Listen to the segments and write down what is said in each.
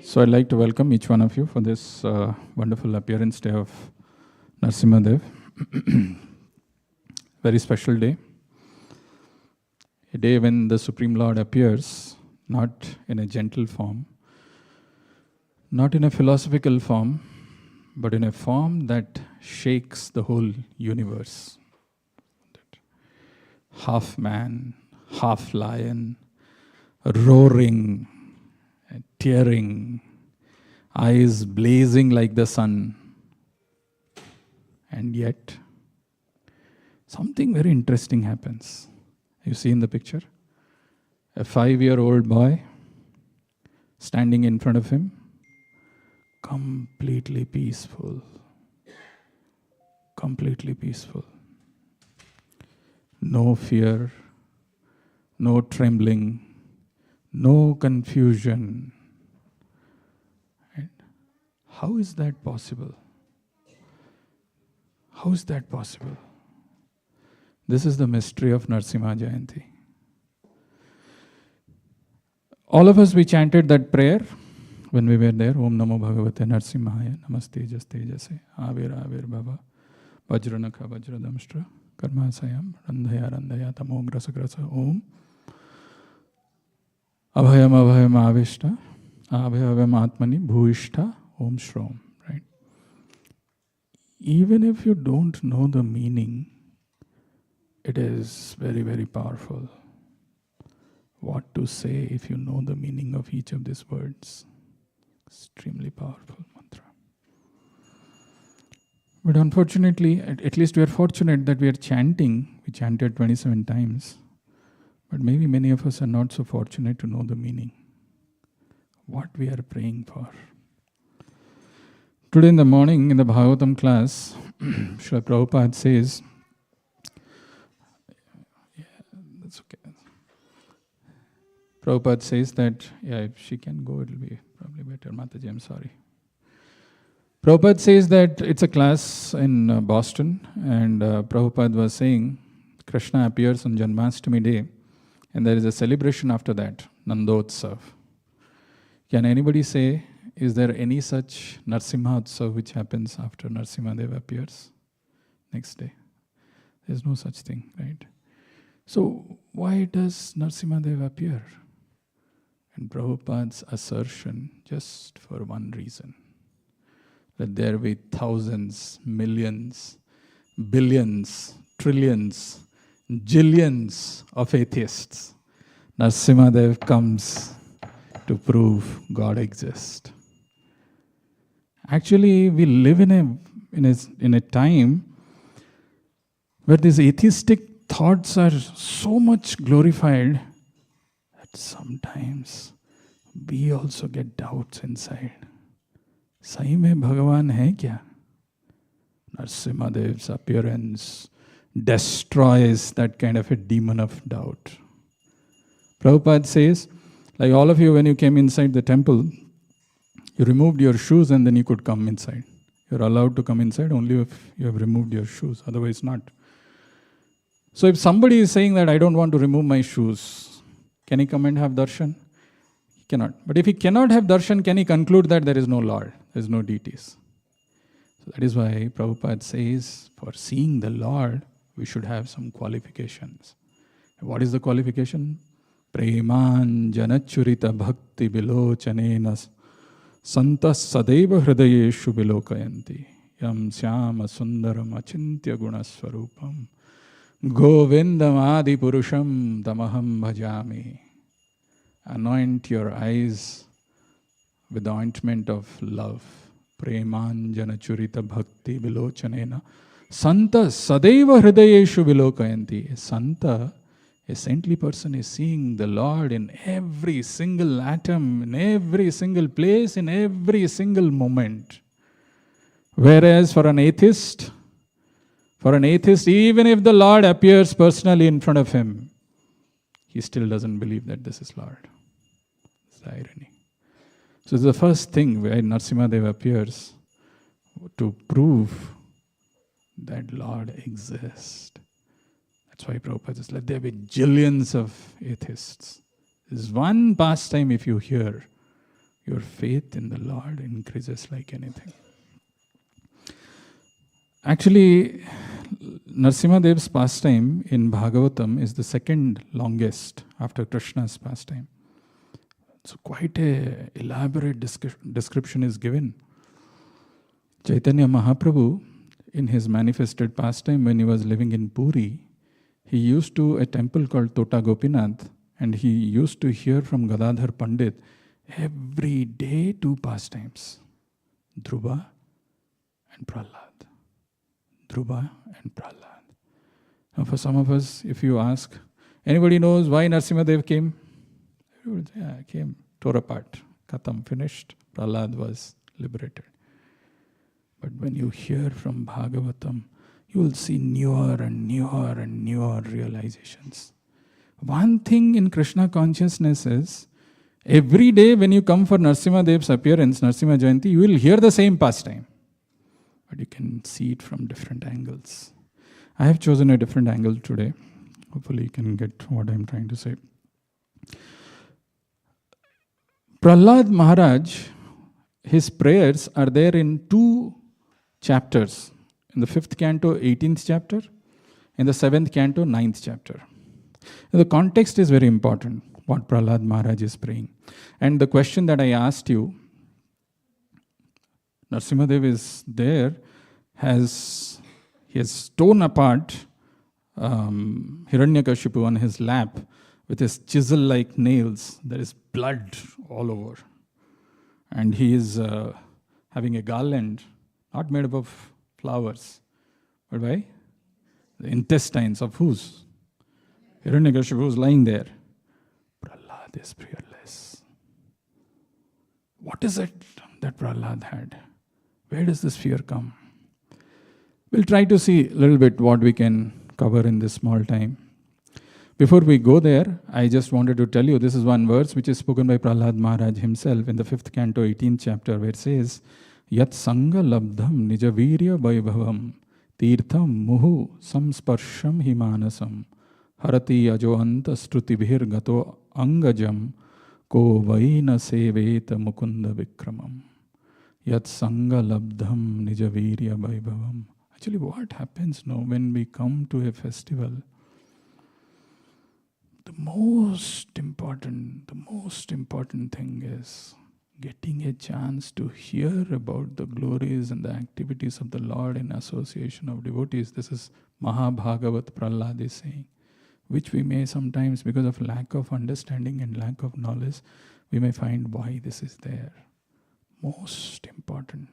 So I'd like to welcome each one of you for this wonderful appearance day of Narasimha Dev. Very special day. A day when the Supreme Lord appears, not in a gentle form, not in a philosophical form, but in a form that shakes the whole universe. Half man, half lion, roaring, tearing, eyes blazing like the sun. And yet, something very interesting happens. You see in the picture? A 5-year-old boy standing in front of him, completely peaceful. Completely peaceful. No fear, no trembling, no confusion. And how is that possible? How is that possible? This is the mystery of Narasimha Jayanti. All of us, we chanted that prayer when we were there. Om Namo Bhagavate Narasimhaya Namaste Jaste Jase Avir Avir Bhava Vajranakha Vajradamshtra Karmasayam Randhaya Randhaya Tamo Grasa Grasa Om Abhayam Abhayam Avishta Abhayam Atmani Bhuishta Om Shrom. Right? Even if you don't know the meaning, it is very, very powerful. What to say if you know the meaning of each of these words. Extremely powerful mantra. But unfortunately, at least we are fortunate that we are chanting. We chanted 27 times. But maybe many of us are not so fortunate to know the meaning. What we are praying for. Today in the morning, in the Bhagavatam class, Srila Prabhupada says, that's okay. Prabhupada says that, if she can go, it will be probably better. Mataji, I'm sorry. Prabhupada says that it's a class in Boston, and Prabhupada was saying, Krishna appears on Janmashtami day, and there is a celebration after that, Nandotsav. Can anybody say, is there any such Narasimha Utsav which happens after Narasimha Dev appears next day? There's no such thing, right? So why does Narasimha Dev appear? And Prabhupada's assertion, just for one reason. Let there be thousands, millions, billions, trillions, jillions of atheists. Narasimha Dev comes to prove God exists. Actually, we live in a time where these atheistic thoughts are so much glorified that sometimes we also get doubts inside. Sahi mein Bhagavan hai kya? Narasimha Dev's appearance destroys that kind of a demon of doubt. Prabhupada says, like all of you, when you came inside the temple, you removed your shoes and then you could come inside. You're allowed to come inside only if you have removed your shoes, otherwise not. So if somebody is saying that I don't want to remove my shoes, can he come and have darshan? He cannot. But if he cannot have darshan, can he conclude that there is no Lord, there is no deities? So that is why Prabhupada says, for seeing the Lord, we should have some qualifications. And what is the qualification? Preman janachurita bhakti bilochanena santas sadeva hridayeshu bilokayanti yam syama sundaram achintya gunaswarupam govindam adi purusham tamaham bhajami. Anoint your eyes with the ointment of love. Preman janachurita bhakti bilochanena santas sadeva hridayeshu bilokayanti. Santa, a saintly person, is seeing the Lord in every single atom, in every single place, in every single moment. Whereas for an atheist, even if the Lord appears personally in front of him, he still doesn't believe that this is Lord. It's the irony. So it's the first thing where Narasimha Dev appears to prove that Lord exists. That's why Prabhupada says, let there be jillions of atheists. This is one pastime if you hear, your faith in the Lord increases like anything. Actually, Narasimha Dev's pastime in Bhagavatam is the second longest after Krishna's pastime. So quite a elaborate description is given. Chaitanya Mahaprabhu, in his manifested pastime when he was living in Puri, he used to a temple called Tota Gopinath, and he used to hear from Gadadhar Pandit every day 2 pastimes, Dhruva and Prahlad. Dhruva and Prahlad. Now for some of us, if you ask, anybody knows why Narasimha Dev came? Everybody would say, yeah, came, tore apart, Khatam, finished, Prahlad was liberated. But when you hear from Bhagavatam, you will see newer and newer and newer realizations. One thing in Krishna consciousness is, every day when you come for Narasimha Dev's appearance, Narasimha Jayanti, you will hear the same pastime. But you can see it from different angles. I have chosen a different angle today. Hopefully you can get what I am trying to say. Prahlad Maharaj, his prayers are there in 2 chapters. In the 5th canto, 18th chapter. In the 7th canto, 9th chapter. The context is very important, what Prahlad Maharaj is praying. And the question that I asked you, Narasimha Dev is there, he has torn apart Hiranyakashipu on his lap with his chisel-like nails. There is blood all over. And he is having a garland, not made up of flowers, but by the intestines of whose? Hiranyakashipu is lying there. Prahlad is fearless. What is it that Prahlad had? Where does this fear come? We'll try to see a little bit what we can cover in this small time. Before we go there, I just wanted to tell you, this is one verse which is spoken by Prahlad Maharaj himself in the 5th canto, 18th chapter, where it says, Yat Sangha Labdham Nijavirya Vaibhavam Tirtham Muhu Samsparsham Himanasam Harati Ajoanta Strutibhir Gato Angajam Ko Vaina Seveta Mukunda Vikramam. Yat Sangha Labdham Nijavirya Vaibhavam. Actually, what happens now when we come to a festival? The most important thing is getting a chance to hear about the glories and the activities of the Lord in association of devotees. This is Mahabhagavat Prahlad is saying, which we may sometimes, because of lack of understanding and lack of knowledge, we may find why this is there. Most important.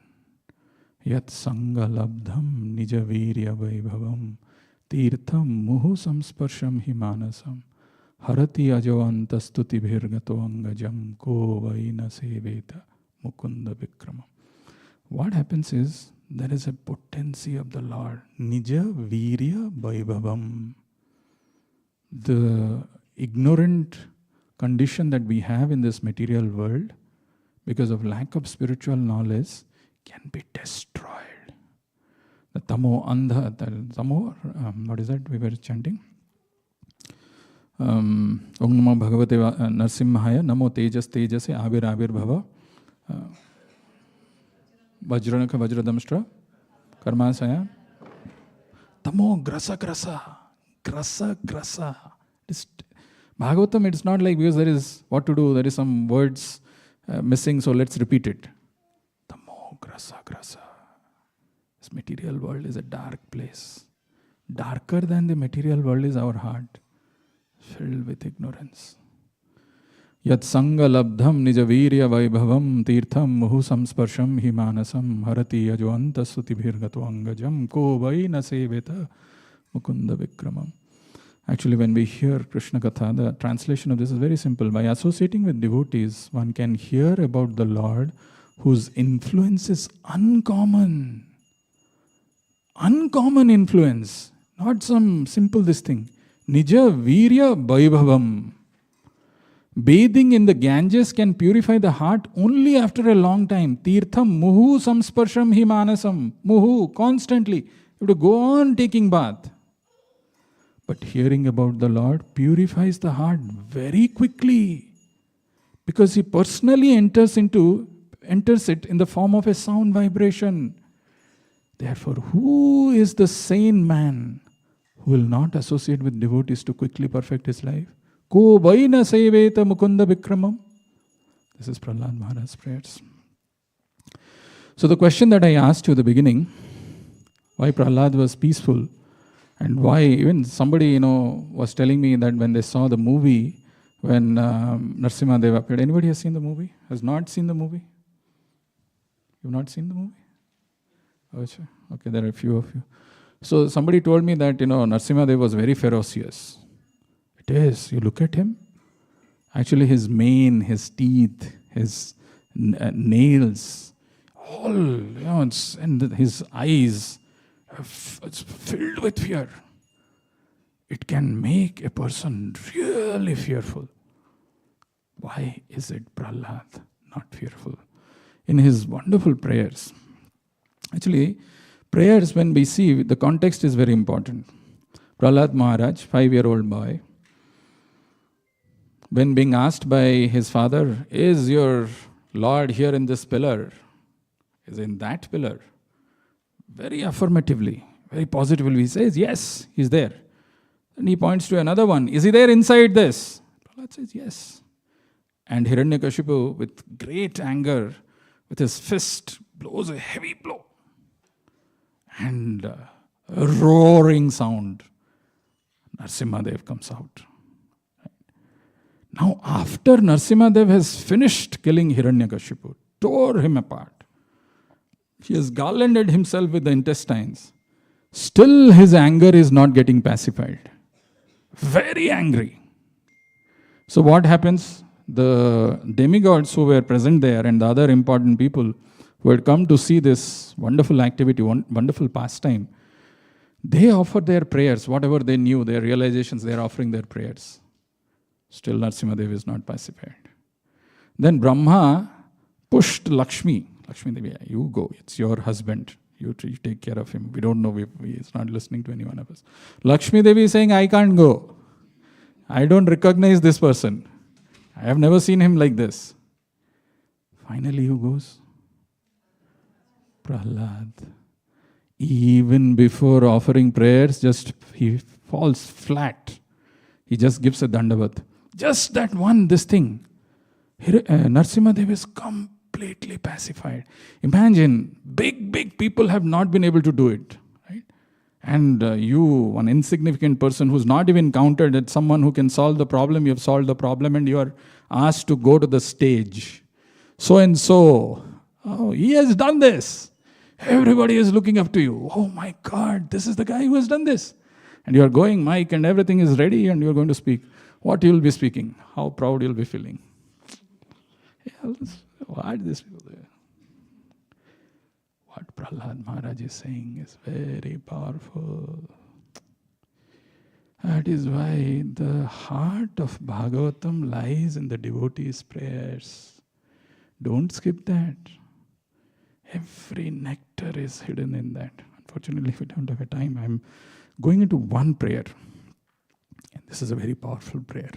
Yat Sangha Labdham Nijavirya Vaibhavam Tirtham Muhu Samsparsham Himanasam Harati Ajavanta Stutibhir Gato Angajam Ko Vaina Seveta Mukunda Vikramam. What happens is, there is a potency of the Lord. Nija Virya Vaibhavam. The ignorant condition that we have in this material world, because of lack of spiritual knowledge, can be destroyed. The tamo andha, what is that we were chanting? Om Namo Bhagavate Narasimhaya Namo Tejas Tejase Avir Avir Bhava Vajranaka Vajradamstra Karmasaya Tamo Grasa Grasa Grasa Grasa. Bhagavatam, it's not like because there is what to do, there is some words missing, so let's repeat it. Tamo Grasa Grasa. This material world is a dark place. Darker than the material world is our heart, filled with ignorance. Yat Sangha Labdham Nijavirya Vaibhavam Tirtham Muhu Samsparsham Himanasam Harati Ajvanta Sutibhir Gato Angajam Ko Vaina Seveta Mukunda Vikramam. Actually, when we hear Krishna Katha, the translation of this is very simple. By associating with devotees, one can hear about the Lord whose influence is uncommon. Uncommon influence. Not some simple this thing. Nija Virya Vaibhavam. Bathing in the Ganges can purify the heart only after a long time. Tirtham Muhu Samsparsham Himanasam. Muhu, constantly. You have to go on taking bath. But hearing about the Lord purifies the heart very quickly. Because he personally enters it in the form of a sound vibration. Therefore, who is the sane man who will not associate with devotees to quickly perfect his life? Ko vaina seveta mukunda vikramam. This is Prahlad Maharaj's prayers. So the question that I asked you at the beginning, why Prahlad was peaceful, and why even somebody was telling me that when they saw the movie, when Narasimha Deva appeared, anybody has seen the movie? Has not seen the movie? You've not seen the movie? Oh, sure. Okay, there are a few of you. So somebody told me that Narasimha Deva was very ferocious. It is. You look at him. Actually, his mane, his teeth, his nails, all and his eyes, it's filled with fear. It can make a person really fearful. Why is it Prahlad not fearful? In his wonderful prayers, actually, prayers, when we see, the context is very important. Prahlad Maharaj, 5-year-old boy, when being asked by his father, is your Lord here in this pillar? Is in that pillar? Very affirmatively, very positively, he says, yes, he's there. And he points to another one. Is he there inside this? Prahlad says, yes. And Hiranyakashipu, with great anger, with his fist, blows a heavy blow. And a roaring sound. Narasimhadev comes out. Now, after Narasimhadev has finished killing Hiranyakashipu, tore him apart, he has garlanded himself with the intestines, still his anger is not getting pacified. Very angry. So what happens? The demigods who were present there and the other important people who had come to see this wonderful activity, wonderful pastime, they offered their prayers, whatever they knew, their realizations, they are offering their prayers. Still Narasimhadev is not pacified. Then Brahma pushed Lakshmi. Lakshmi Devi, you go, it's your husband. You take care of him. We don't know if he is not listening to any one of us. Lakshmi Devi is saying, I can't go. I don't recognize this person. I have never seen him like this. Finally, who goes? Prahlad. Even before offering prayers, he falls flat. He just gives a dandavat. Just that one, this thing. Narasimhadev is completely pacified. Imagine, big people have not been able to do it. Right? And you, one insignificant person who's not even counted as someone who can solve the problem, you have solved the problem and you are asked to go to the stage. So and so, oh, he has done this. Everybody is looking up to you. Oh my God, this is the guy who has done this. And you are going, mic and everything is ready and you are going to speak. What you will be speaking? How proud you will be feeling. Yeah, what this people there? What Prahlad Maharaj is saying is very powerful. That is why the heart of Bhagavatam lies in the devotees' prayers. Don't skip that. Every nectar is hidden in that. Unfortunately, we don't have a time. I'm going into one prayer. And this is a very powerful prayer.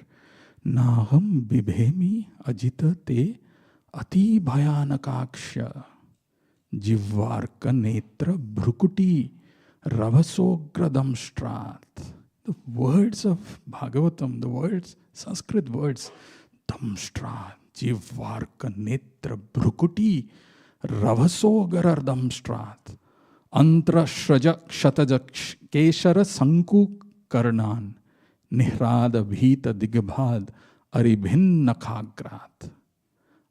Naham bibhemi ajita te ati bhayanakaksha jivvarka netra bhrukuti ravasogradamstrat. The words of Bhagavatam, the words, Sanskrit words, damstrat, jivvarka netra bhrukuti ravasogradamstrat. Antra shraja kshataja keshara sanku karnan nihrada bhita digbhad aribhin nakhagrat.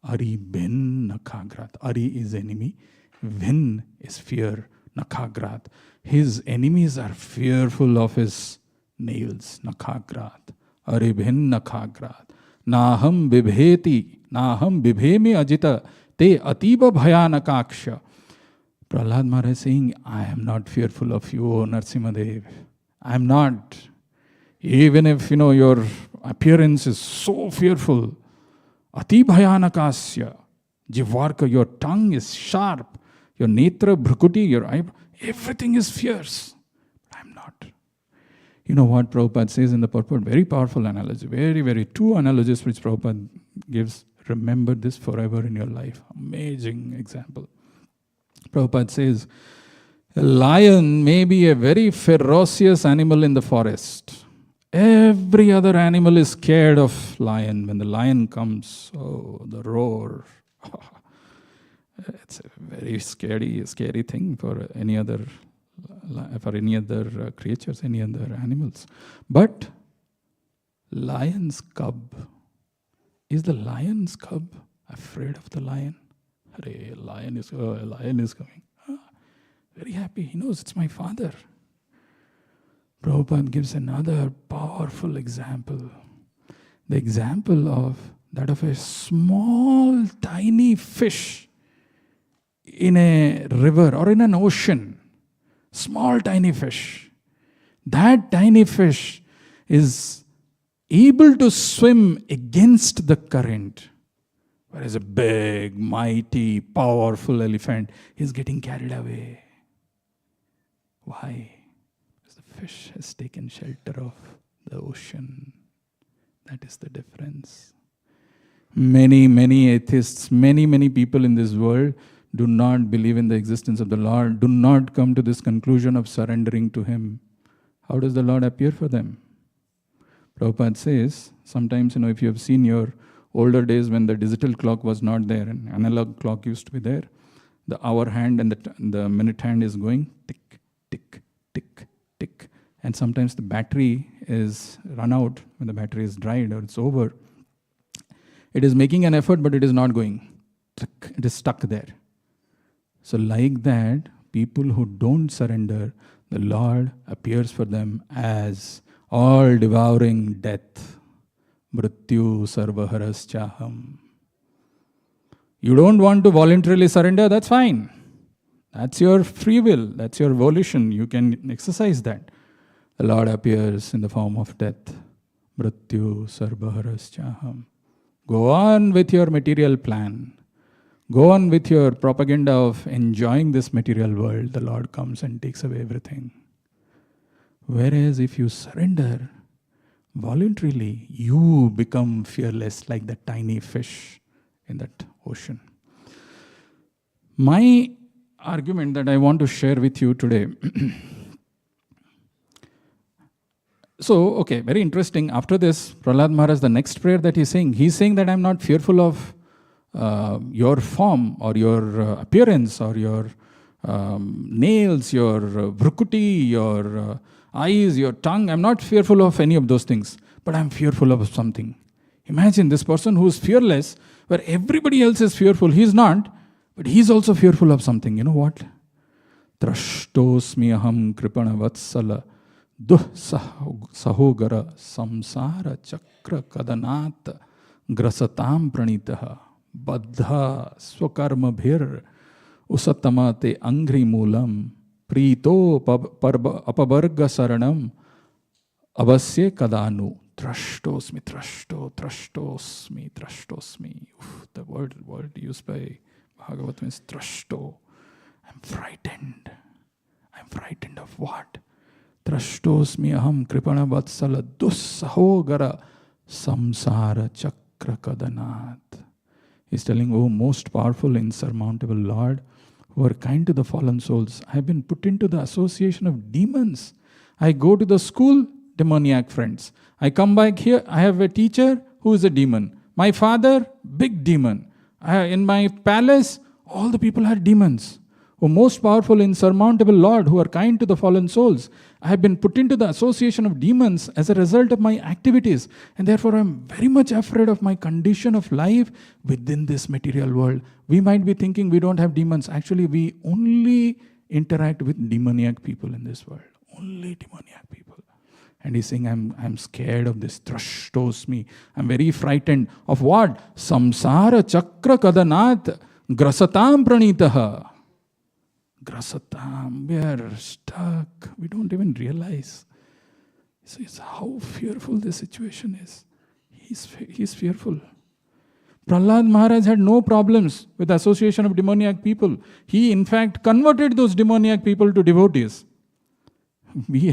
Aribhin nakhagrat. Ari is enemy. Vin is fear. Nakhagrat. His enemies are fearful of his nails. Nakhagrat. Aribhin nakhagrat. Naham bibheti. Naham bibhemi ajita te atiba bhayanakaksha. Prahlad Maharaj is saying, I am not fearful of you, O Narasimhadev. I am not. Even if, your appearance is so fearful. Ati bhayanakasya. Jivvarka, your tongue is sharp. Your netra, bhrukuti, your eyebrow, everything is fierce. I am not. You know what Prabhupada says in the purport? Very powerful analogy. Very, very two analogies which Prabhupada gives. Remember this forever in your life. Amazing example. Prabhupada says, a lion may be a very ferocious animal in the forest. Every other animal is scared of lion. When the lion comes, oh, the roar. It's a very scary thing for any other creatures, any other animals. But lion's cub, is the lion's cub afraid of the lion? A lion is coming. Very happy. He knows it's my father. Prabhupada gives another powerful example. The example of that of a small, tiny fish in a river or in an ocean. Small, tiny fish. That tiny fish is able to swim against the current. Whereas a big, mighty, powerful elephant is getting carried away. Why? Because the fish has taken shelter of the ocean. That is the difference. Many atheists, many people in this world do not believe in the existence of the Lord, do not come to this conclusion of surrendering to Him. How does the Lord appear for them? Prabhupada says, sometimes, if you have seen your older days when the digital clock was not there and analog clock used to be there, the hour hand and the minute hand is going tick, tick, tick, tick. And sometimes the battery is run out when the battery is dried or it's over. It is making an effort, but it is not going. It is stuck there. So like that, people who don't surrender, the Lord appears for them as all-devouring death. Mrityu sarvaharas chaham. You don't want to voluntarily surrender, that's fine. That's your free will, that's your volition. You can exercise that. The Lord appears in the form of death. Mrityu sarvaharas chaham. Go on with your material plan. Go on with your propaganda of enjoying this material world. The Lord comes and takes away everything. Whereas if you surrender voluntarily, you become fearless like the tiny fish in that ocean. My argument that I want to share with you today. So, very interesting. After this, Prahlad Maharaj, the next prayer that he's saying that I'm not fearful of your form or your appearance or your nails, your vrukuti, your eyes, your tongue. I'm not fearful of any of those things, but I'm fearful of something. Imagine this person who is fearless, where everybody else is fearful. He's not, but he's also fearful of something. You know what? Trashtosmi aham kripana vatsala duh sahogara samsara chakra kadanat grasatam pranitaha baddha swakarma bhir usatamate angri moolam prito apavarga saranam avasya kadanu. Trashtosmi. The word used by Bhagavatam is trashto. I'm frightened. I'm frightened of what? Trashtosmi aham kripana vatsala dussahogara samsara chakra kadanat. He's telling, oh, most powerful, insurmountable Lord, who are kind to the fallen souls, I have been put into the association of demons. I go to the school, demoniac friends. I come back here, I have a teacher who is a demon. My father, big demon. In my palace, all the people are demons. O most powerful, insurmountable Lord, who are kind to the fallen souls, I have been put into the association of demons as a result of my activities, and therefore I am very much afraid of my condition of life within this material world. We might be thinking we don't have demons. Actually, we only interact with demoniac people in this world. Only demoniac people. And he's saying, I'm scared of this. Trashtosmi. I'm very frightened of what? Samsara chakra kadanat grasatam pranitaha. Grasatam. We are stuck. We don't even realize. So it's how fearful this situation is. He's fearful. Prahlad Maharaj had no problems with the association of demoniac people. He, in fact, converted those demoniac people to devotees. We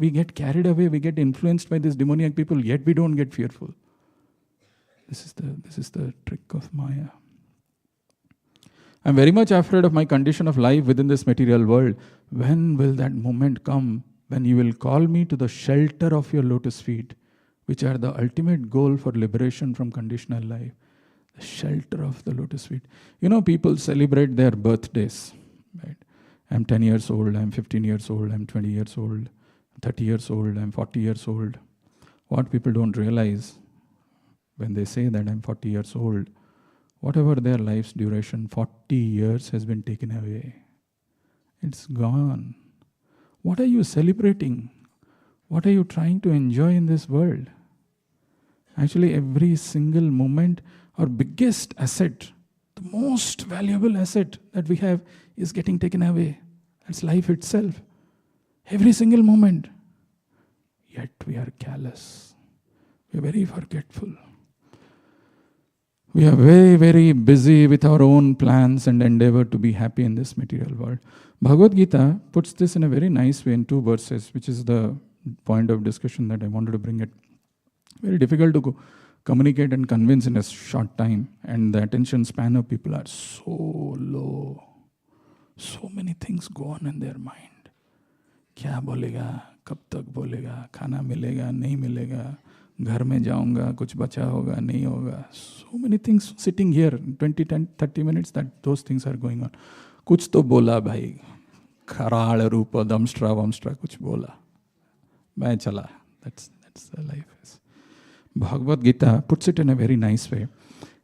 get carried away, we get influenced by these demoniac people, yet we don't get fearful. This is the trick of Maya. I'm very much afraid of my condition of life within this material world. When will that moment come when you will call me to the shelter of your lotus feet, which are the ultimate goal for liberation from conditional life? The shelter of the lotus feet. You know, people celebrate their birthdays, right? I'm 10 years old, I'm 15 years old, I'm 20 years old, 30 years old, I'm 40 years old. What people don't realize when they say that I'm 40 years old, whatever their life's duration, 40 years has been taken away. It's gone. What are you celebrating? What are you trying to enjoy in this world? Actually, every single moment, our biggest asset, the most valuable asset that we have is getting taken away. That's life itself. Every single moment. Yet we are callous. We are very forgetful. We are very, very busy with our own plans and endeavor to be happy in this material world. Bhagavad Gita puts this in a very nice way in 2 verses, which is the point of discussion that I wanted to bring it. Very difficult to communicate and convince in a short time, and the attention span of people are so low. So many things go on in their mind. Kya bolega, kab tak bolega, khana milega, nahi milega, घर में जाऊंगा, कुछ बचा होगा, नहीं होगा. So many things sitting here, 20, 10, 30 minutes, that those things are going on. कुछ तो बोला भाई, खराड़ रूप दमस्ट्रा वमस्ट्रा कुछ बोला. मैं चला. That's the life. Bhagavad Gita puts it in a very nice way.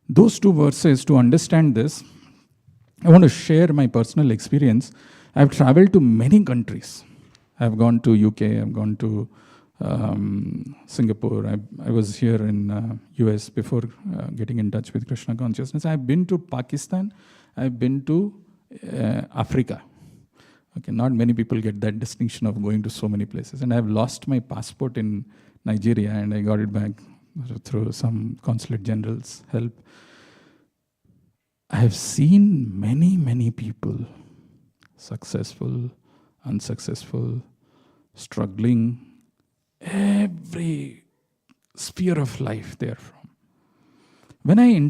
Those 2 verses, to understand this, I want to share my personal experience. I've traveled to many countries. I've gone to UK, I've gone to Singapore. I was here in US before getting in touch with Krishna consciousness. I've been to Pakistan. I've been to Africa. Okay, not many people get that distinction of going to so many places. And I've lost my passport in Nigeria, and I got it back through some consulate general's help. I have seen many, many people, successful, unsuccessful, struggling, every sphere of life they are from. When I have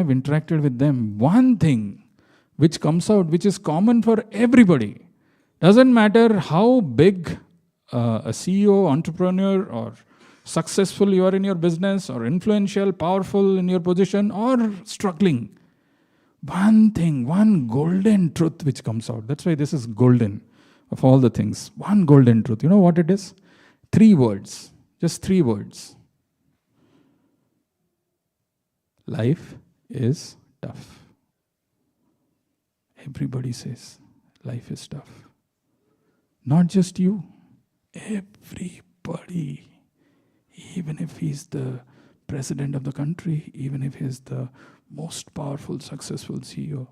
interacted with them, one thing which comes out, which is common for everybody, doesn't matter how big a CEO, entrepreneur, or successful you are in your business, or influential, powerful in your position, or struggling. One thing, one golden truth which comes out. That's why this is golden of all the things. One golden truth. You know what it is? 3 words. Just 3 words. Life is tough. Everybody says life is tough. Not just you. Everybody. Even if he's the president of the country, even if he's the most powerful, successful CEO,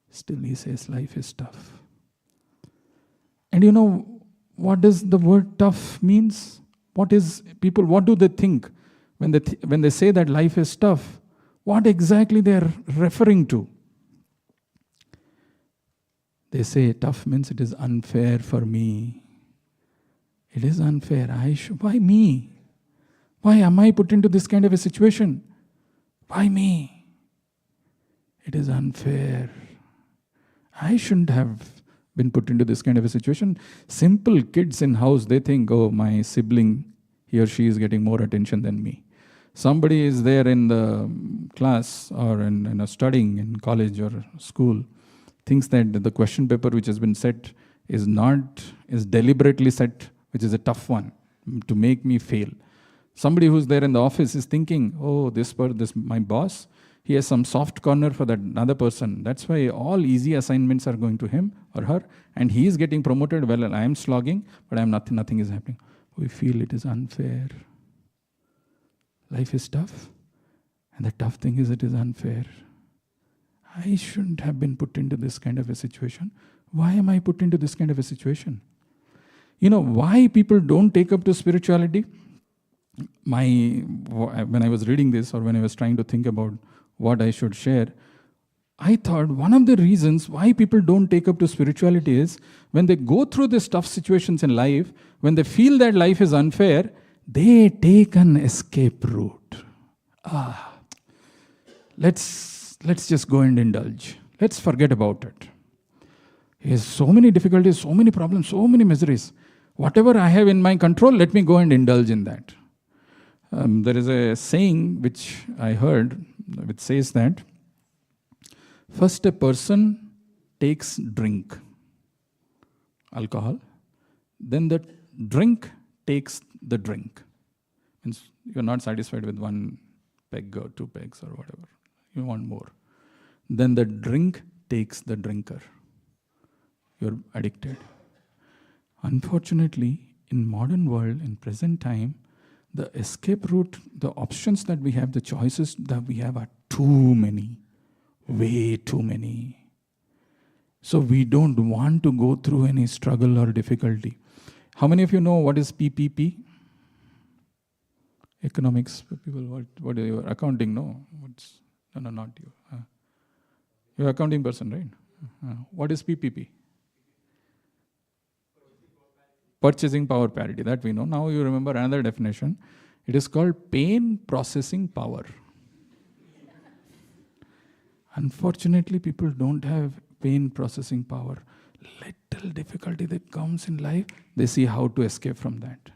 still he says life is tough. And you know what does the word tough means? What do they think when they say that life is tough? What exactly they are referring to? They say tough means it is unfair for me. It is unfair. Why me? Why am I put into this kind of a situation? Why me? It is unfair. I shouldn't have been put into this kind of a situation. Simple kids in house, they think, oh, my sibling, he or she is getting more attention than me. Somebody is there in the class or in studying in college or school, thinks that the question paper which has been set is deliberately set, which is a tough one to make me fail. Somebody who's there in the office is thinking, oh, this my boss, he has some soft corner for that another person. That's why all easy assignments are going to him or her, and he is getting promoted. Well, I am slogging, but nothing is happening. We feel it is unfair. Life is tough, and the tough thing is it is unfair. I shouldn't have been put into this kind of a situation. Why am I put into this kind of a situation? You know, why people don't take up to spirituality? When I was reading this, or when I was trying to think about what I should share, I thought one of the reasons why people don't take up to spirituality is when they go through these tough situations in life, when they feel that life is unfair, they take an escape route. let's just go and indulge. Let's forget about it. He has so many difficulties, so many problems, so many miseries. Whatever I have in my control, let me go and indulge in that. There is a saying which I heard, which says that first a person takes drink, alcohol, then the drink takes the drink. Means you're not satisfied with one peg or 2 pegs or whatever. You want more. Then the drink takes the drinker. You're addicted. Unfortunately, in modern world, in present time, the escape route, the options that we have, the choices that we have are too many. Way too many. So we don't want to go through any struggle or difficulty. How many of you know what is PPP? Economics people, what are you? Accounting, no? No, not you. You're an accounting person, right? What is PPP? Purchasing power parity, that we know. Now you remember another definition. It is called pain processing power. Unfortunately, people don't have pain processing power. Little difficulty that comes in life, they see how to escape from that.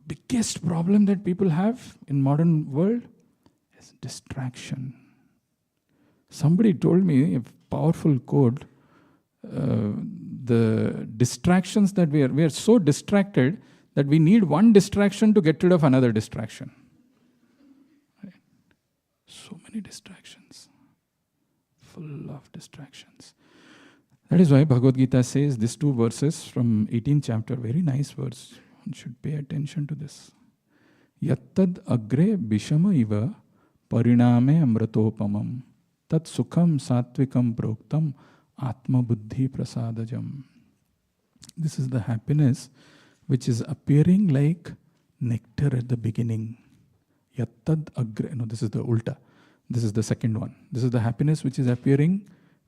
Biggest problem that people have in modern world is distraction. Somebody told me a powerful quote. The distractions that we are so distracted that we need one distraction to get rid of another distraction. Right? So many distractions. Full of distractions. That is why Bhagavad Gita says these 2 verses from 18th chapter, very nice verse. One should pay attention to this. Yattad agre bishama iva pariname amratopamam tat sukham satvikam proktam atma buddhi prasadajam. This is the happiness which is appearing like nectar at the beginning. Yattad agre, no, this is the ulta. This is the second one. This is the happiness which is appearing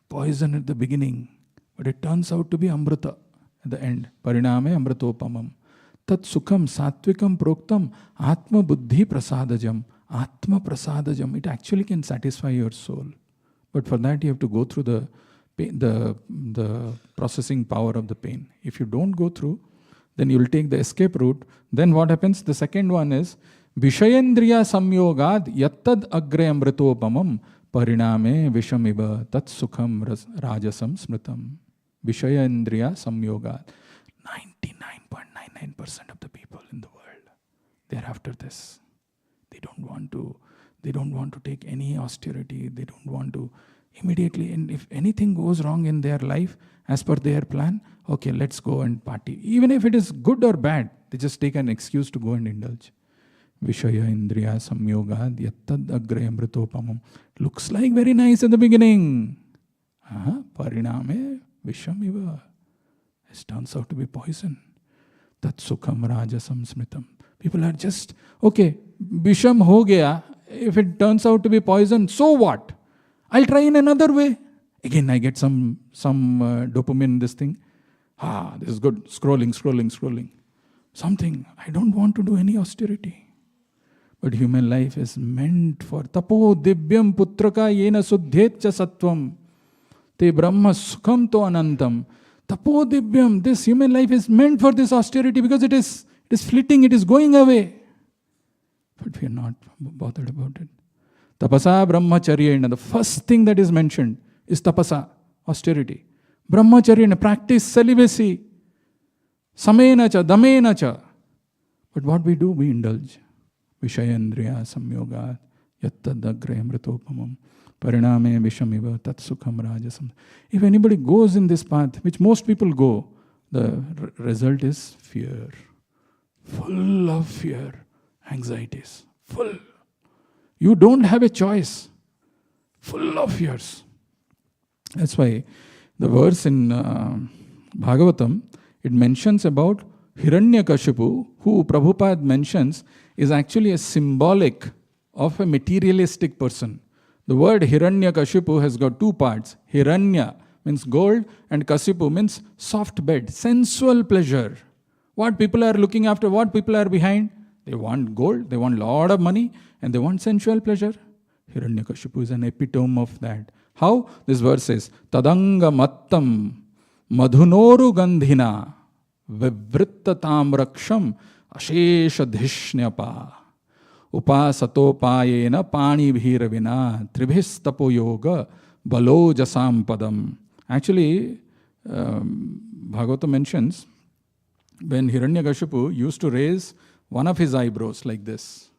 poison at the beginning, but it turns out to be amrita at the end. Pariname amratopamam. Tat sukham satvikam proktam atma buddhi prasadajam. Atma prasadajam. It actually can satisfy your soul. But for that you have to go through the processing power of the pain. If you don't go through, then you will take the escape route. Then what happens? The second one is Vishayendriya samyogad yattad agre amritopamam pariname vishamiva tat sukham rajasam smritam. Vishayendriya samyogad. 99.99% of the people in the world, they are after this. They don't want to take any austerity. They don't want to immediately, and if anything goes wrong in their life as per their plan, okay, let's go and party. Even if it is good or bad, they just take an excuse to go and indulge. Vishaya Indriya Samyogad Yattad Agre Amritopamam. Looks like very nice at the beginning. Pariname Vishamiva. It turns out to be poison. Tat Sukham Rajasam Smritam. People are just, okay, Visham ho gaya. If it turns out to be poison, so what? I'll try in another way. Again, I get some dopamine, this thing. This is good. Scrolling. Something. I don't want to do any austerity. But human life is meant for tapo divyam putraka yena suddhetcha sattvam te brahma sukham to anantam. Tapo divyam, this human life is meant for this austerity because it is fleeting, it is going away. But we are not bothered about it. Tapasa brahmacharya, the first thing that is mentioned is tapasa, austerity. Brahmacharya, practice celibacy. Samena cha, damena cha. But what we do, we indulge. Vishayendriya samyoga yattadagre amritopamam pariname vishamiva tat sukham rajasam. If anybody goes in this path, which most people go, the result is fear. Full of fear, anxieties. Full. You don't have a choice. Full of fears. That's why the verse in Bhagavatam, it mentions about Hiranyakashipu, who Prabhupada mentions is actually a symbolic of a materialistic person. The word Hiranyakashipu has got 2 parts. Hiranya means gold and Kashipu means soft bed, sensual pleasure. What people are looking after, what people are behind? They want gold, they want a lot of money, and they want sensual pleasure. Hiranyakashipu is an epitome of that. How? This verse says, Tadanga mattam madhunoru gandhina vivrittatam raksham ashesha dhishnyapa upasatopayena pani bhiravina tribhistapo yoga balo jasam padam. Actually, Bhagavata mentions when Hiranyakashipu used to raise one of his eyebrows like this,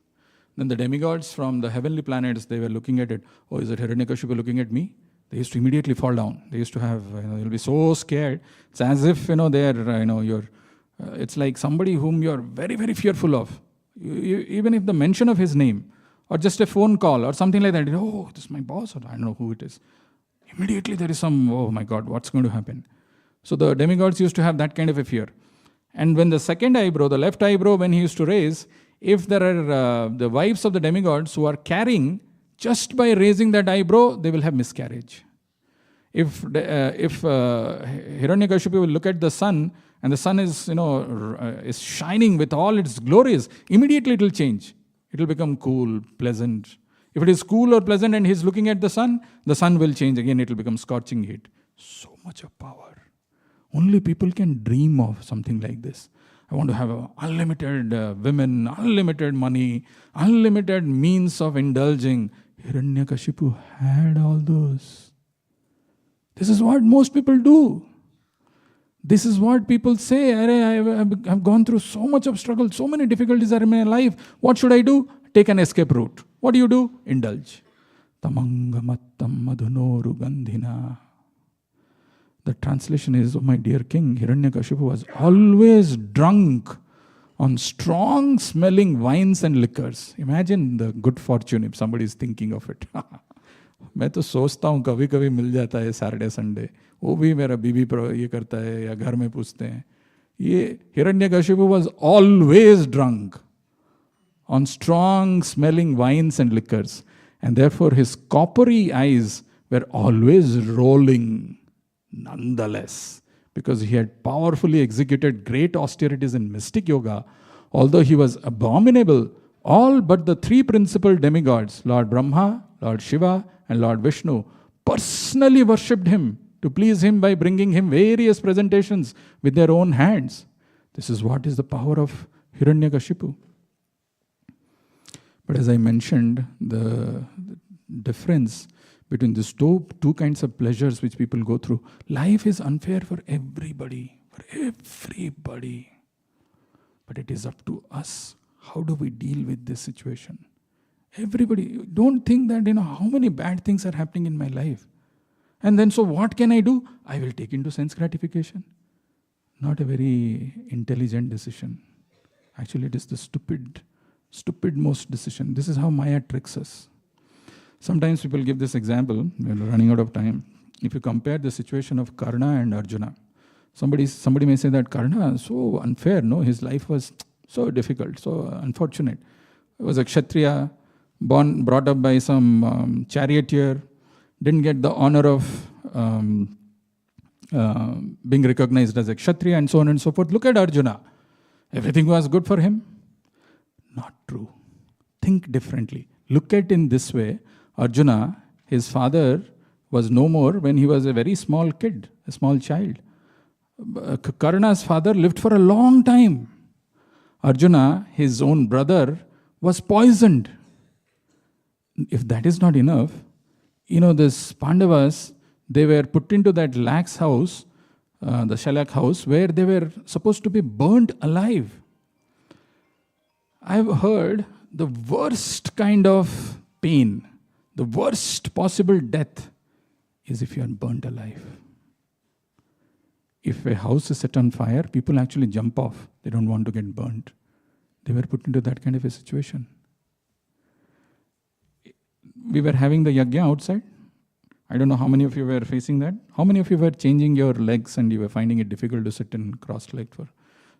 then the demigods from the heavenly planets, they were looking at it. Oh, is it Hiranyakashipu looking at me? They used to immediately fall down. They used to have, they'll be so scared. It's as if, they're, it's like somebody whom you're very, very fearful of. Even if the mention of his name, or just a phone call, or something like that, oh, this is my boss, or I don't know who it is. Immediately there is some, oh my God, what's going to happen? So the demigods used to have that kind of a fear. And when the second eyebrow, the left eyebrow, when he used to raise, if there are the wives of the demigods who are carrying, just by raising that eyebrow, they will have miscarriage. If Hiranyakashipu will look at the sun, and the sun is, is shining with all its glories, immediately it will change. It will become cool, pleasant. If it is cool or pleasant and he's looking at the sun will change again, it will become scorching heat. So much of power. Only people can dream of something like this. I want to have unlimited women, unlimited money, unlimited means of indulging. Hiranyakashipu had all those. This is what most people do. This is what people say. I've gone through so much of struggle, so many difficulties are in my life. What should I do? Take an escape route. What do? Indulge. Tamanga mattam madhunoru gandhina. The translation is, oh my dear king, Hiranyakashipu was always drunk on strong smelling wines and liquors. Imagine the good fortune if somebody is thinking of it. मैं तो सोचता हूँ कभी कभी मिल जाता है Saturday Sunday, वो भी मेरा बीबी ये करता है या घर में पूछते हैं. ये Hiranyakashipu was always drunk on strong smelling wines and liquors, and therefore his coppery eyes were always rolling. Nonetheless, because he had powerfully executed great austerities in mystic yoga, although he was abominable, all but the three principal demigods, Lord Brahma, Lord Shiva, and Lord Vishnu, personally worshipped him to please him by bringing him various presentations with their own hands. This is what is the power of Hiranyakashipu. But as I mentioned, the difference between these two kinds of pleasures which people go through. Life is unfair for everybody. But it is up to us. How do we deal with this situation? Everybody, don't think that, how many bad things are happening in my life. And then, so what can I do? I will take into sense gratification. Not a very intelligent decision. Actually, it is the stupid most decision. This is how Maya tricks us. Sometimes people give this example, we're running out of time. If you compare the situation of Karna and Arjuna, somebody may say that Karna is so unfair, no? His life was so difficult, so unfortunate. He was a Kshatriya, brought up by some charioteer, didn't get the honor of being recognized as a Kshatriya and so on and so forth. Look at Arjuna. Everything was good for him. Not true. Think differently. Look at it in this way. Arjuna, his father was no more when he was a very small kid, a small child. Karna's father lived for a long time. Arjuna, his own brother, was poisoned. If that is not enough, this Pandavas, they were put into that lax house, the Shalak house, where they were supposed to be burnt alive. I've heard the worst kind of pain, the worst possible death is if you are burnt alive. If a house is set on fire, people actually jump off. They don't want to get burnt. They were put into that kind of a situation. We were having the yajna outside. I don't know how many of you were facing that. How many of you were changing your legs and you were finding it difficult to sit in cross-legged for?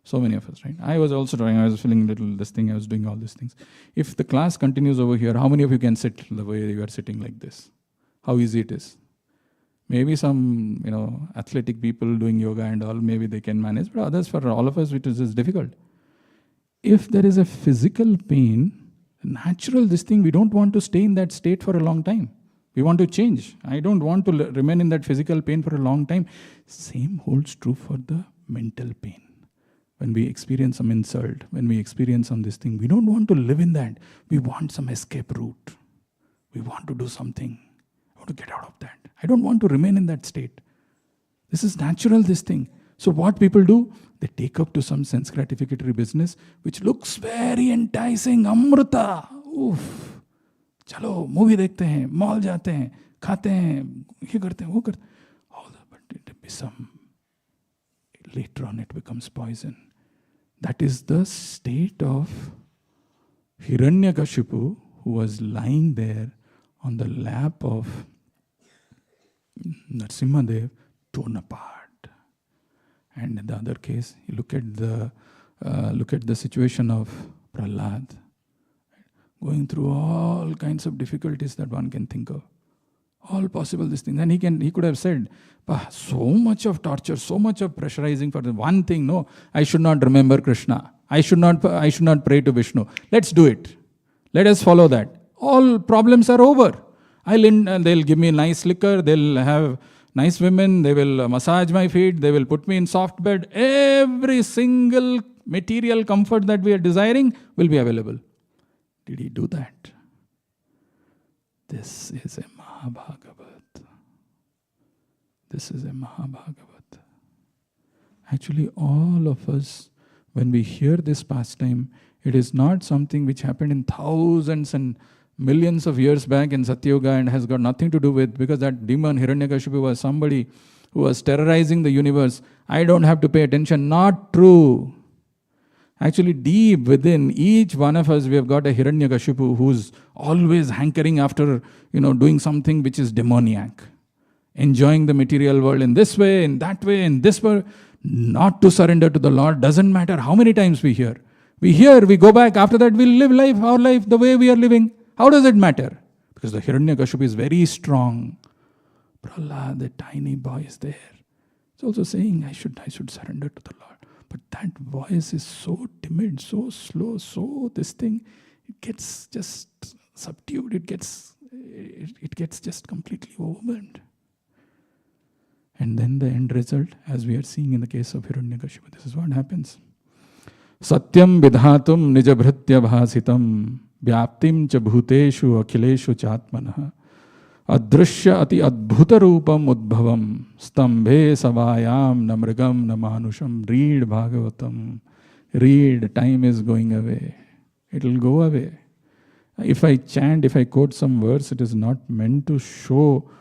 So many of us, right? I was also trying. I was feeling this thing. I was doing all these things. If the class continues over here, how many of you can sit the way you are sitting like this? How easy it is. Maybe some, athletic people doing yoga and all, maybe they can manage. But others, for all of us, it is difficult. if there is a physical pain, natural this thing, we don't want to stay in that state for a long time. We want to change. I don't want to remain in that physical pain for a long time. Same holds true for the mental pain. When we experience some insult, when we experience some this thing, we don't want to live in that. We want some escape route. We want to do something. I want to get out of that. I don't want to remain in that state. This is natural, this thing. So what people do, they take up to some sense gratificatory business, which looks very enticing. Amrita. Oof. चलो movie देखते हैं, mall जाते हैं, खाते हैं, ये करते हैं, वो करते हैं. All that, but later on it becomes poison. That is the state of Hiranyakashipu, who was lying there on the lap of Narasimha Dev, torn apart. And in the other case, you look at the situation of Prahlad, going through all kinds of difficulties that one can think of. All possible these things. And he could have said, so much of torture, so much of pressurizing for the one thing. No, I should not remember Krishna. I should not pray to Vishnu. Let's do it. Let us follow that. All problems are over. They'll give me nice liquor. They'll have nice women. They will massage my feet. They will put me in soft bed. Every single material comfort that we are desiring will be available. Did he do that? This is a Mahabhagavat. This is a Mahabhagavat. Actually, all of us, when we hear this pastime, it is not something which happened in thousands and millions of years back in Satyuga and has got nothing to do with, because that demon Hiranyakashipu was somebody who was terrorizing the universe. I don't have to pay attention. Not true. Actually, deep within each one of us, we have got a Hiranyakashipu who's always hankering after, doing something which is demoniac. Enjoying the material world in this way, in that way, in this way. Not to surrender to the Lord. Doesn't matter how many times we hear. We hear, we go back. After that, we'll live our life the way we are living. How does it matter? Because the Hiranyakashipu is very strong. Prahlad, the tiny boy, is there. It's also saying, I should surrender to the Lord. But that voice is so timid, so slow, so this thing, it gets just subdued. It gets just completely overwhelmed. And then the end result, as we are seeing in the case of Hiranyakashipu, this is what happens. Satyam vidhatum nijabhritya bhasitam vyaptim cha bhuteshu akhileshu chatmanah adrishya ati adbhuta rupam udbhavam stambhe savayam namrigam namanusham. Read Bhagavatam. Read. Time is going away. It will go away. If I chant, if I quote some verse, it is not meant to show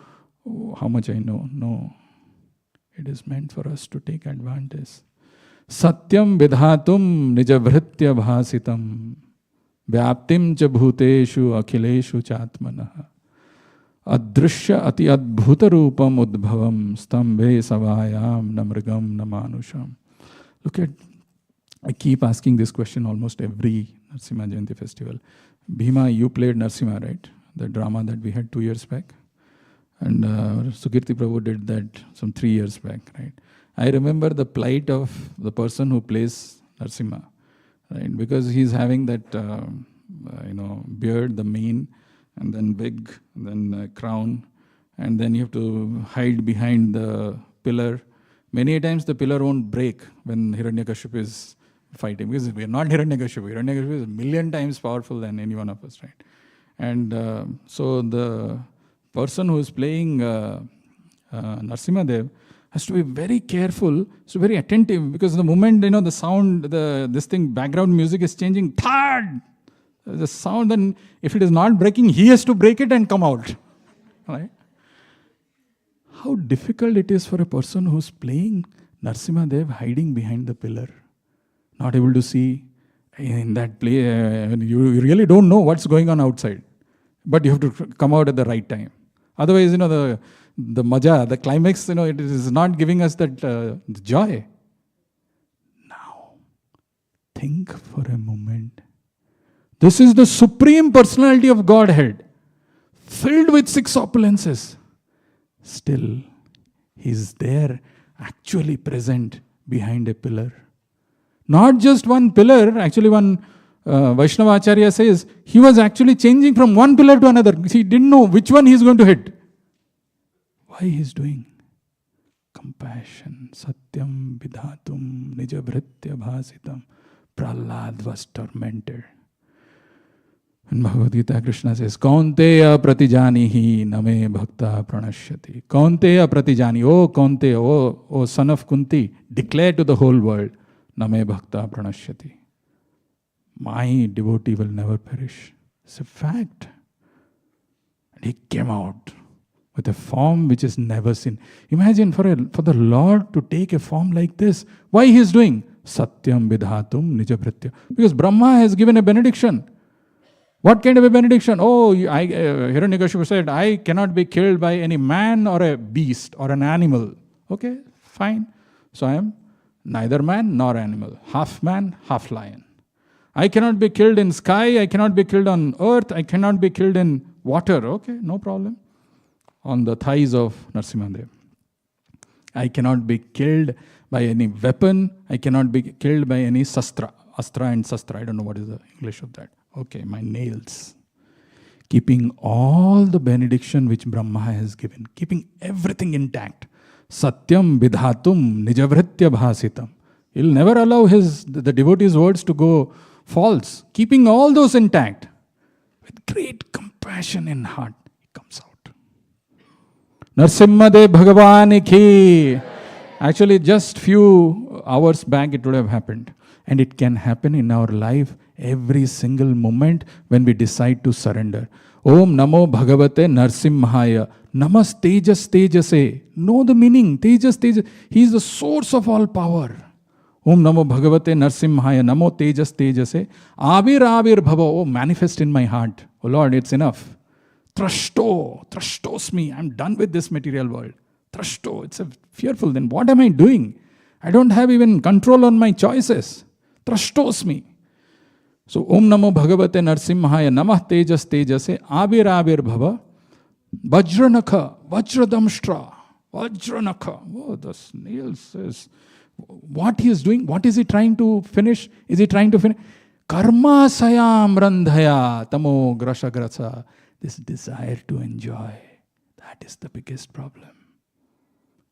how much I know. No. It is meant for us to take advantage. Satyam vidhatum nijavritya bhasitam vyaptim cha bhuteshu akhileshu chatmanah adrishya ati adbhuta rupam udbhavam stambhe savayam namrigam namanusham. Look at, I keep asking this question almost every Narasimha Jayanti festival. Bhima, you played Narasimha, right? The drama that we had 2 years back. And Sukirti Prabhu did that some 3 years back, right? I remember the plight of the person who plays Narasimha, right? Because he's having that, beard, the mane, and then wig, and then crown, and then you have to hide behind the pillar. Many times the pillar won't break when Hiranyakashipu is fighting, because we are not Hiranyakashipu. Hiranyakashipu is a million times powerful than any one of us, right? And so the person who is playing Narasimha Dev has to be very careful, so very attentive, because the moment the sound, this thing, background music is changing, third, the sound, then if it is not breaking, he has to break it and come out. Right? How difficult it is for a person who's playing Narasimha Dev hiding behind the pillar, not able to see in that play. You really don't know what's going on outside, but you have to come out at the right time. Otherwise, the maja, the climax, it is not giving us that the joy. Now, think for a moment. This is the supreme personality of Godhead, filled with 6 opulences. Still, He is there, actually present behind a pillar. Not just one pillar. Actually, one Vaishnava Acharya says he was actually changing from one pillar to another. He didn't know which one he's going to hit. Why he's doing? Compassion. Satyam vidhatum nijabhritya bhasitam. Prahlad was tormented. In Bhagavad Gita, Krishna says, Kaunteya pratijanihi name bhakta pranashyati. Kaunteya pratijani. Oh Kaunteya, oh son of Kunti, declare to the whole world, name bhakta pranashyati. My devotee will never perish. It's a fact. And he came out with a form which is never seen. Imagine for the Lord to take a form like this. Why he is doing? Satyam vidhatum nijabhritya. Because Brahma has given a benediction. What kind of a benediction? Oh, Hiranyakashipu said, I cannot be killed by any man or a beast or an animal. Okay, fine. So I am neither man nor animal. Half man, half lion. I cannot be killed in sky. I cannot be killed on earth. I cannot be killed in water. Okay, no problem. On the thighs of Narasimha. I cannot be killed by any weapon. I cannot be killed by any sastra. Astra and sastra. I don't know what is the English of that. Okay, my nails. Keeping all the benediction which Brahma has given. Keeping everything intact. Satyam vidhatum nijavritya bhasitam. He'll never allow the devotee's words to go false. Keeping all those intact. With great compassion in heart, he comes out. Narasimha Dev Bhagavani ki. Actually, just few hours back it would have happened. And it can happen in our life every single moment when we decide to surrender. Om Namo Bhagavate Narasimhaya. Namas Tejas Tejase. Know the meaning. Tejas Tejas. He is the source of all power. Om Namo Bhagavate Narasimhaya. Namo Tejas Tejase. Avir Avir Bhava. Oh, manifest in my heart. Oh Lord, it's enough. Trashtos me. I'm done with this material world. Trashto. It's fearful. Then what am I doing? I don't have even control on my choices. Trashtos me. So, Om Namo Bhagavate Narasimhaya Namah Tejas Tejase Avir Avir Bhava Vajranakha Vajradamshtra Vajranakha. Oh, the snail says what he is doing. What is he trying to finish? Is he trying to finish? Karma Sayam Randhaya Tamo Grasha Grasa. This desire to enjoy. That is the biggest problem.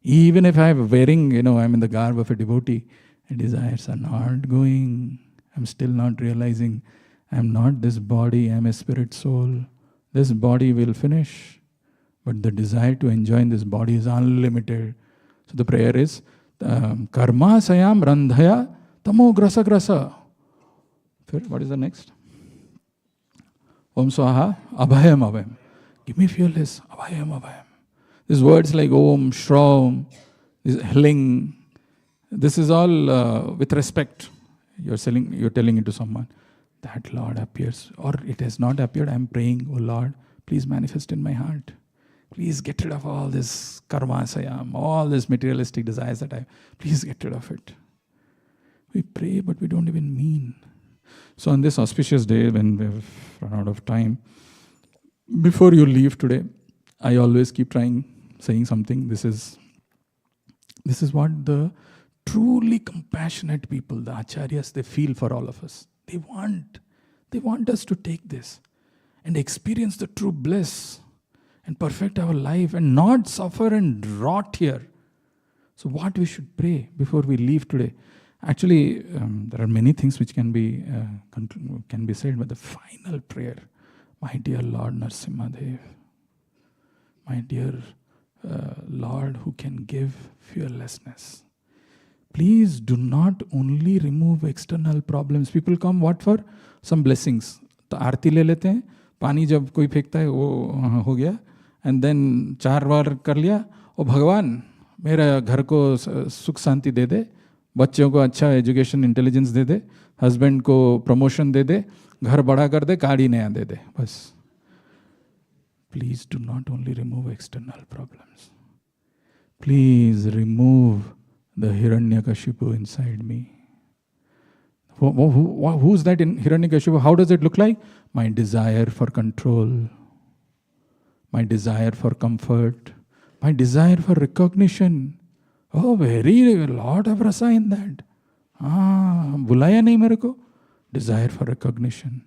Even if I'm wearing, I'm in the garb of a devotee, and desires are not going. I'm still not realizing I'm not this body, I'm a spirit soul. This body will finish. But the desire to enjoy in this body is unlimited. So the prayer is, Karma Sayam Randhaya Tamo Grasa Grasa. What is the next? Om Swaha Abhayam Abhayam. Give me fearless. Abhayam Abhayam. These words like Om, Shraum, this Hling, this is all with respect. You're telling it to someone. That Lord appears. Or it has not appeared. I'm praying, oh Lord, please manifest in my heart. Please get rid of all this karma sayam, all this materialistic desires that I have. Please get rid of it. We pray, but we don't even mean. So on this auspicious day, when we've run out of time, before you leave today, I always keep saying something. This is what the truly compassionate people, the acharyas, they feel for all of us. They want us to take this and experience the true bliss and perfect our life and not suffer and rot here. So what we should pray before we leave today? Actually, there are many things which can be said, but the final prayer, my dear Lord Narasimha Dev, my dear Lord who can give fearlessness, please do not only remove external problems. People come what for? Some blessings. तो आरती ले लेते हैं, पानी जब कोई फेंकता है वो हो गया, and then 4 बार कर लिया, ओ भगवान मेरा घर को सुख शांति दे दे, बच्चों को अच्छा एजुकेशन इंटेलिजेंस दे दे, हस्बैंड को प्रमोशन दे दे, घर बड़ा कर दे, गाड़ी नया दे दे, बस. Please do not only remove external problems. Please remove the Hiranyakashipu inside me. Who's that in Hiranyakashipu? How does it look like? My desire for control, my desire for comfort, my desire for recognition. Oh, very lot of rasa in that. बुलाया नहीं मेरे को. Desire for recognition.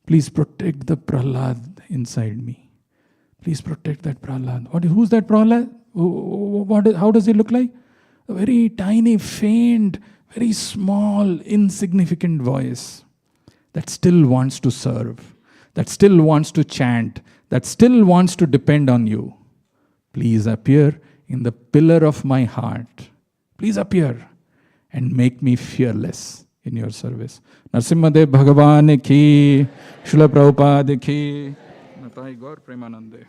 Please protect the Prahlad inside me. Please protect that Prahlad. Who's that Prahlad? How does he look like? A very tiny, faint, very small, insignificant voice that still wants to serve, that still wants to chant, that still wants to depend on you. Please appear in the pillar of my heart. Please appear and make me fearless in your service. Narasimha Dev Bhagavan ki, Srila Prabhupada ki, Natai Gaur Premanande.